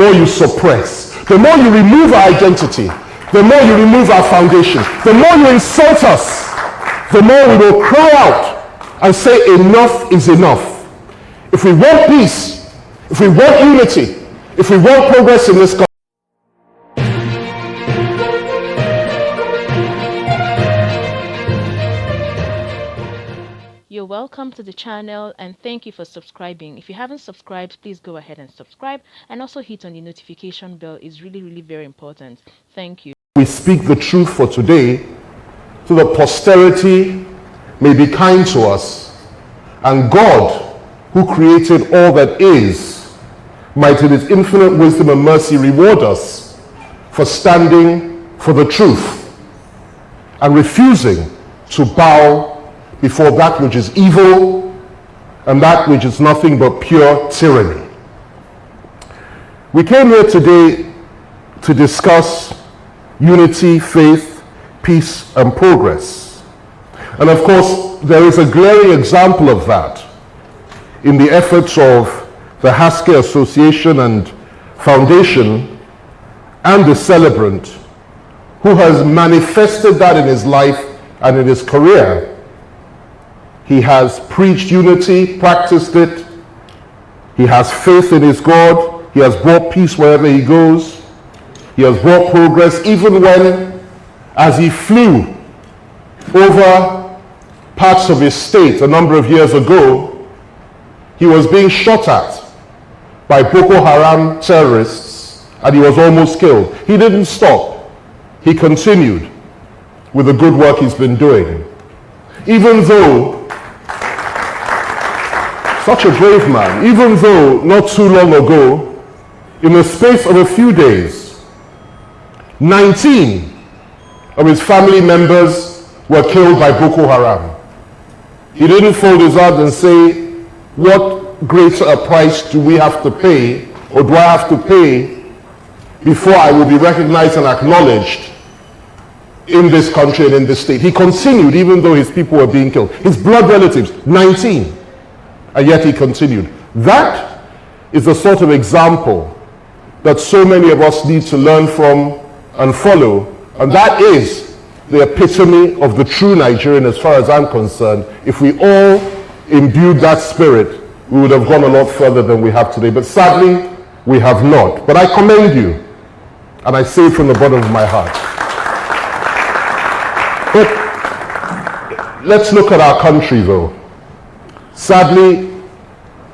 more you suppress, the more you remove our identity, the more you remove our foundation, the more you insult us, the more we will cry out and say enough is enough. If we want peace, if we want unity, if we want progress in this country, you're welcome to the channel, and thank you for subscribing. If you haven't subscribed, please go ahead and subscribe, and also hit on the notification bell. It's really very important. Thank you. we speak the truth for today so that posterity may be kind to us, and God, who created all that is, might in his infinite wisdom and mercy reward us for standing for the truth and refusing to bow before that which is evil and that which is nothing but pure tyranny. We came here today to discuss unity, faith, peace, and progress. And of course, there is a glaring example of that in the efforts of the Haskell Association and Foundation and the celebrant, who has manifested that in his life and in his career. He has preached unity, practiced it. He has faith in his God. He has brought peace wherever he goes. He has brought progress, even when, as he flew over parts of his state a number of years ago, he was being shot at by Boko Haram terrorists, and he was almost killed. He didn't stop. He continued with the good work he's been doing. Even though, such a brave man, even though not too long ago, in the space of a few days, 19 of his family members were killed by Boko Haram. He didn't fold his arms and say, what greater a price do we have to pay, or do I have to pay before I will be recognized and acknowledged in this country and in this state? He continued even though his people were being killed. His blood relatives, 19. And yet he continued. That is the sort of example that so many of us need to learn from and follow. And that is the epitome of the true Nigerian as far as I'm concerned. If we all imbued that spirit, we would have gone a lot further than we have today. But sadly, we have not. But I commend you. And I say it from the bottom of my heart. But let's look at our country though. Sadly,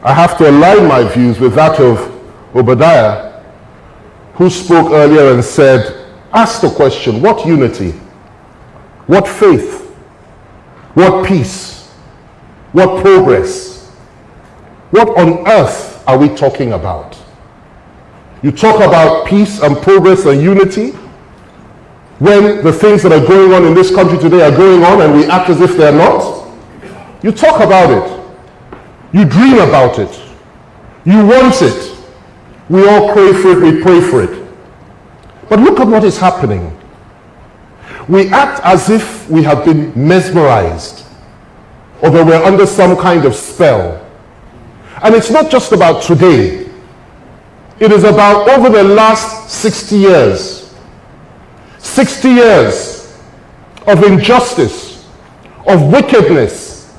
I have to align my views with that of Obadiah, who spoke earlier and said, ask the question, what unity? What faith? What peace? What progress? What on earth are we talking about? You talk about peace and progress and unity when the things that are going on in this country today are going on and we act as if they're not? You talk about it. You dream about it. You want it. We all crave for it, we pray for it. But look at what is happening. We act as if we have been mesmerized or that we're under some kind of spell. And it's not just about today. It is about over the last 60 years. 60 years of injustice, of wickedness,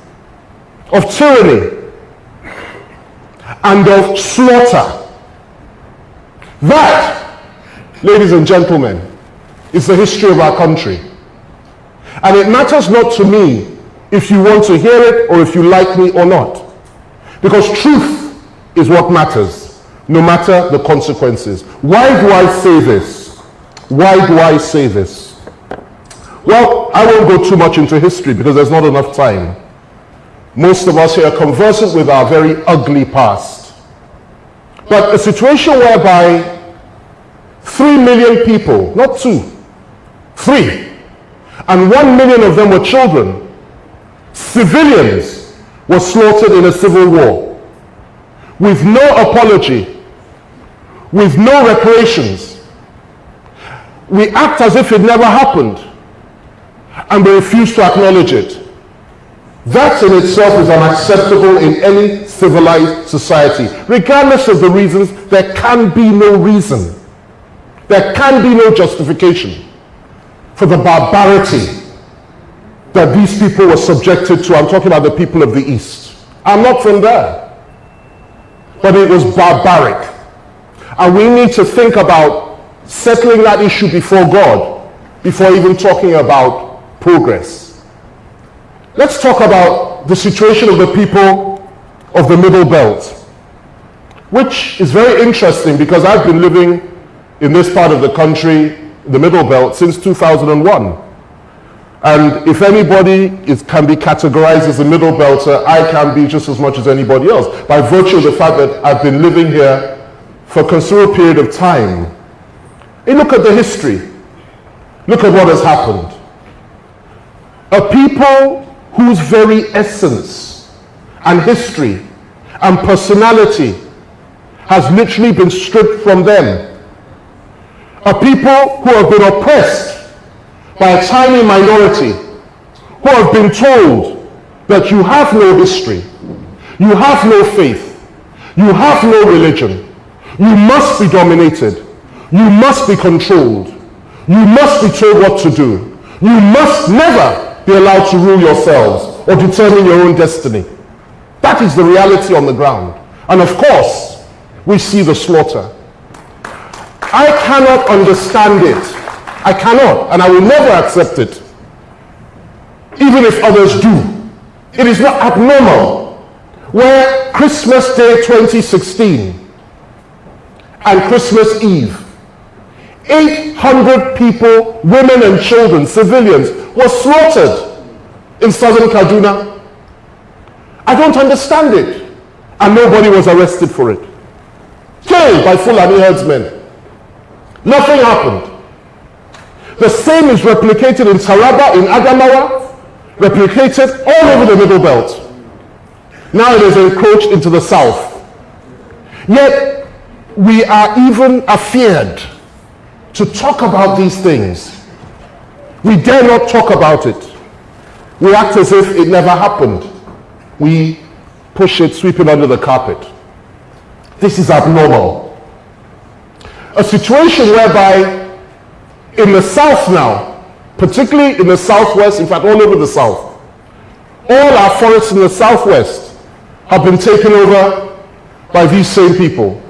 of tyranny, and of slaughter. That, ladies and gentlemen, is the history of our country. And it matters not to me if you want to hear it or if you like me or not. Because truth is what matters, no matter the consequences. Why do I say this? Why do I say this? Well, I won't go too much into history because there's not enough time. Most of us here are conversant with our very ugly past. But a situation whereby 3 million people, not 2, 3, and 1 million of them were children, civilians, were slaughtered in a civil war with no apology, with no reparations. We act as if it never happened, and we refuse to acknowledge it. That in itself is unacceptable in any civilized society. Regardless of the reasons, there can be no reason. There can be no justification for the barbarity that these people were subjected to. I'm talking about the people of the East. I'm not from there. But it was barbaric. And we need to think about settling that issue before God, before even talking about progress. Let's talk about the situation of the people of the Middle Belt, which is very interesting because I've been living in this part of the country, the Middle Belt, since 2001. And if anybody can be categorized as a Middle Belter, I can be just as much as anybody else, by virtue of the fact that I've been living here for a considerable period of time. Hey, look at the history. Look at what has happened. A people whose very essence and history and personality has literally been stripped from them. A people who have been oppressed by a tiny minority, who have been told that you have no history, you have no faith, you have no religion, you must be dominated, you must be controlled, you must be told what to do, you must never be allowed to rule yourselves or determine your own destiny. That is the reality on the ground. And of course, we see the slaughter. I cannot understand it. I cannot, and I will never accept it, even if others do. It is not abnormal where Christmas Day 2016 and Christmas Eve, 800 people, women and children, civilians, were slaughtered in southern Kaduna. I don't understand it. And nobody was arrested for it. Killed by Fulani herdsmen. Nothing happened. The same is replicated in Taraba, in Adamawa, replicated all over the Middle Belt. Now it is encroached into the south. Yet we are even afeared to talk about these things. We dare not talk about it. We act as if it never happened. We push it, sweep it under the carpet. This is abnormal. A situation whereby in the south now, particularly in the southwest, in fact all over the south, all our forests in the southwest have been taken over by these same people,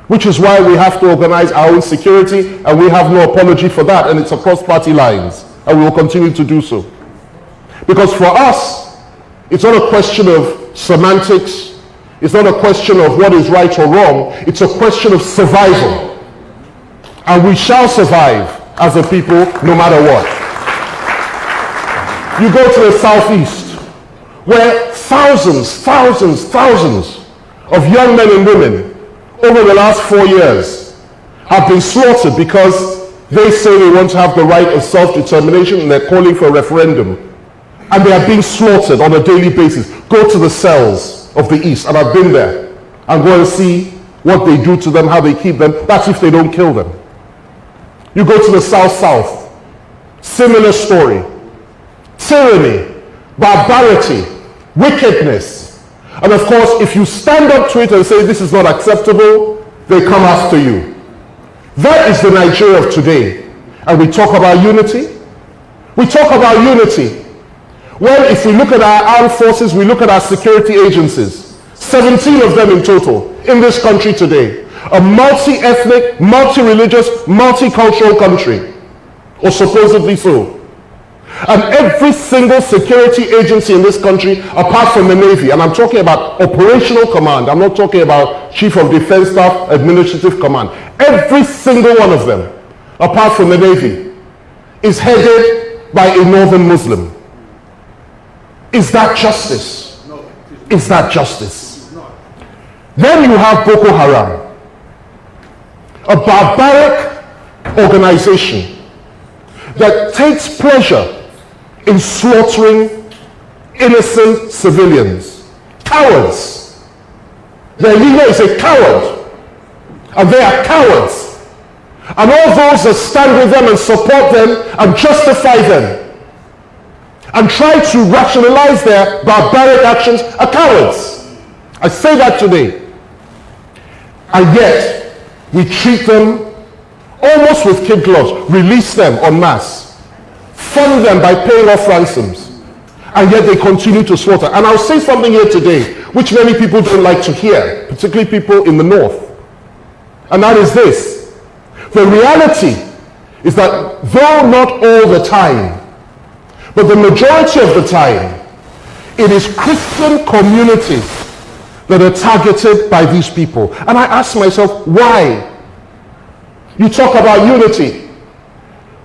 which is why we have to organize our own security, and we have no apology for that, and it's across party lines, and we will continue to do so. Because for us, it's not a question of semantics, it's not a question of what is right or wrong, it's a question of survival. And we shall survive as a people no matter what. You go to the southeast, where thousands of young men and women over the last 4 years have been slaughtered because they say they want to have the right of self-determination and they're calling for a referendum. And they are being slaughtered on a daily basis. Go to the cells of the East, and I've been there, and go and see what they do to them, how they keep them. That's if they don't kill them. You go to the South, similar story. Tyranny, barbarity, wickedness. And of course, if you stand up to it and say this is not acceptable, they come after you. That is the Nigeria of today. And we talk about unity. We talk about unity. Well, if we look at our armed forces, we look at our security agencies, 17 of them in total in this country today. A multi-ethnic, multi-religious, multicultural country, or supposedly so. And every single security agency in this country, apart from the Navy, and I'm talking about operational command, I'm not talking about Chief of Defense Staff, Administrative Command, every single one of them, apart from the Navy, is headed by a northern Muslim. Is that justice? No. Is that justice? Then you have Boko Haram, a barbaric organization that takes pleasure in slaughtering innocent civilians. Cowards. Their leader is a coward, and they are cowards. And all those that stand with them and support them and justify them and try to rationalize their barbaric actions are cowards. I say that today. And yet, we treat them almost with kid gloves, release them en masse, fund them by paying off ransoms, and yet they continue to slaughter. And I'll say something here today, which many people don't like to hear, particularly people in the north. And that is this. The reality is that though not all the time, but the majority of the time, it is Christian communities that are targeted by these people. And I ask myself, why? You talk about unity.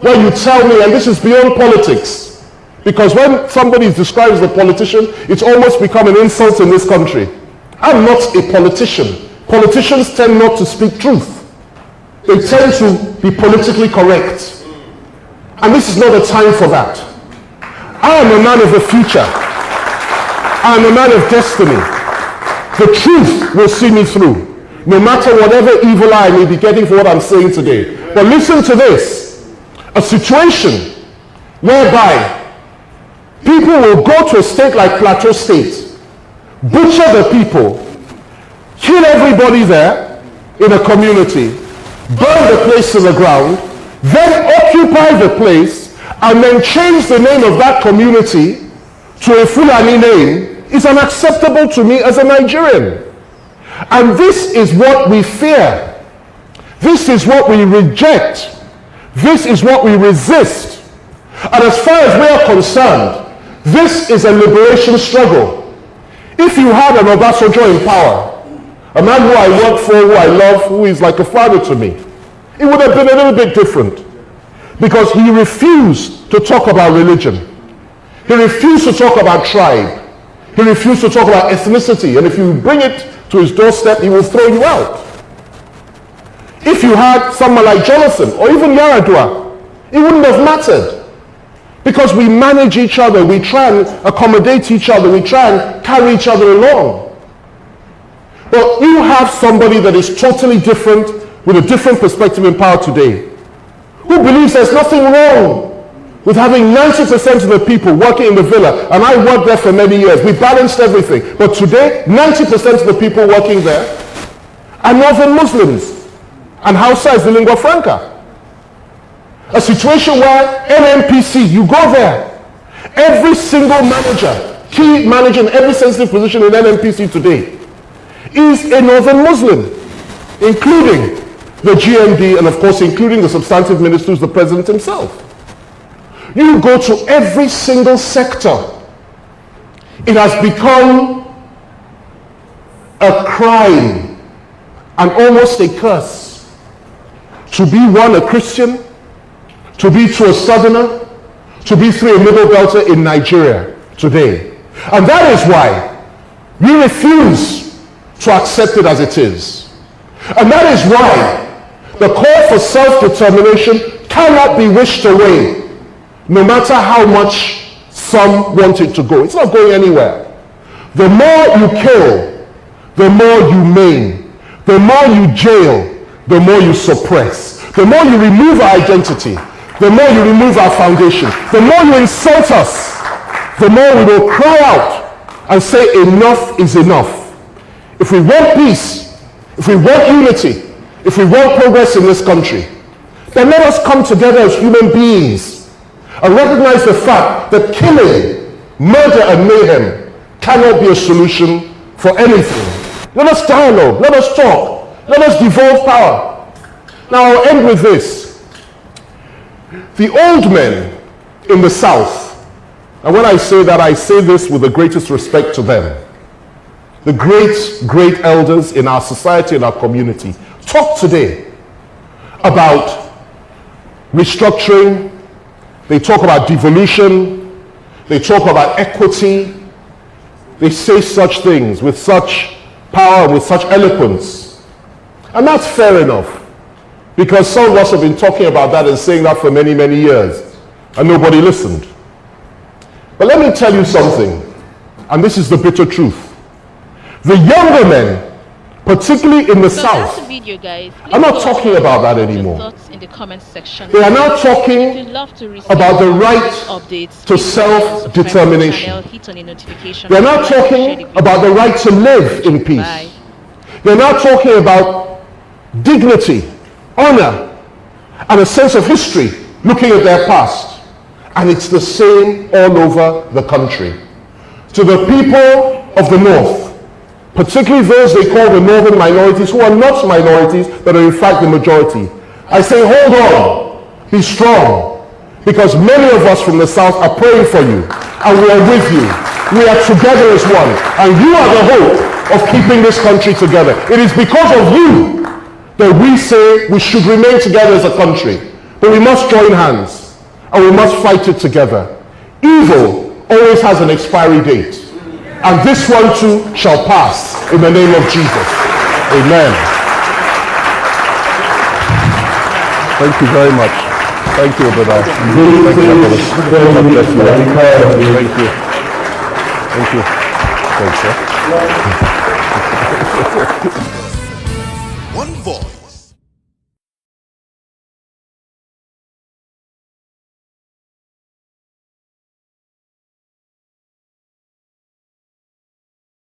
Well, you tell me, and this is beyond politics, because when somebody is described as a politician, it's almost become an insult in this country. I'm not a politician. Politicians tend not to speak truth. They tend to be politically correct. And this is not a time for that. I am a man of the future. I am a man of destiny. The truth will see me through, no matter whatever evil eye I may be getting for what I'm saying today. But listen to this. A situation whereby people will go to a state like Plateau State, butcher the people, kill everybody there in a community, burn the place to the ground, then occupy the place, and then change the name of that community to a Fulani name is unacceptable to me as a Nigerian. And this is what we fear. This is what we reject. This is what we resist. And as far as we are concerned, this is a liberation struggle. If you had an Obasanjo in power, a man who I work for, who I love, who is like a father to me, it would have been a little bit different. Because he refused to talk about religion. He refused to talk about tribe. He refused to talk about ethnicity. And if you bring it to his doorstep, he will throw you out. If you had someone like Jonathan or even Yaradua, it wouldn't have mattered. Because we manage each other, we try and accommodate each other, we try and carry each other along. But you have somebody that is totally different, with a different perspective in power today, who believes there's nothing wrong with having 90% of the people working in the villa, and I worked there for many years. We balanced everything. But today, 90% of the people working there are Northern Muslims, and Hausa is the lingua franca. A situation where NNPC, you go there, every single manager, key manager in every sensitive position in NNPC today is a Northern Muslim, including the GMD, and of course including the substantive minister who's the president himself. You go to every single sector. It has become a crime and almost a curse to be one, a Christian, to be two, a southerner, to be three, a middle belter in Nigeria today. And that is why we refuse to accept it as it is. And that is why the call for self-determination cannot be wished away, no matter how much some want it to go. It's not going anywhere. The more you kill, the more you maim. The more you jail, the more you suppress. The more you remove our identity, the more you remove our foundation. The more you insult us, the more we will cry out and say enough is enough. If we want peace, if we want unity, if we want progress in this country, then let us come together as human beings and recognize the fact that killing, murder, and mayhem cannot be a solution for anything. Let us dialogue, let us talk, let us devolve power. Now I'll end with this. The old men in the South, and when I say that, I say this with the greatest respect to them, the great elders in our society and our community, talk today about restructuring. They talk about devolution. They talk about equity. They say such things with such power, with such eloquence. And that's fair enough, because some of us have been talking about that and saying that for many, many years, and nobody listened. But let me tell you something, and this is the bitter truth. The younger men particularly in the So that's south, the video, guys. are not talking about that Your anymore. thoughts in the comment section. They are now If talking you'd love to receive about the right updates, to please go ahead and subscribe to the self-determination. channel, hit on the notification They're bell, now like and share the talking video. about the right to live in peace. Bye. They're now talking about dignity, honor, and a sense of history, looking at their past. And it's the same all over the country. To the people of the North, particularly those they call the northern minorities, who are not minorities, but are in fact the majority, I say, hold on, be strong, because many of us from the South are praying for you, and we are with you. We are together as one, and you are the hope of keeping this country together. It is because of you that we say we should remain together as a country, but we must join hands, and we must fight it together. Evil always has an expiry date, and this one too shall pass in the name of Jesus. Amen. Thank you very much. Thank you, brother. Thank you, brother. God bless you. Thank you. Thank you. Thanks, sir.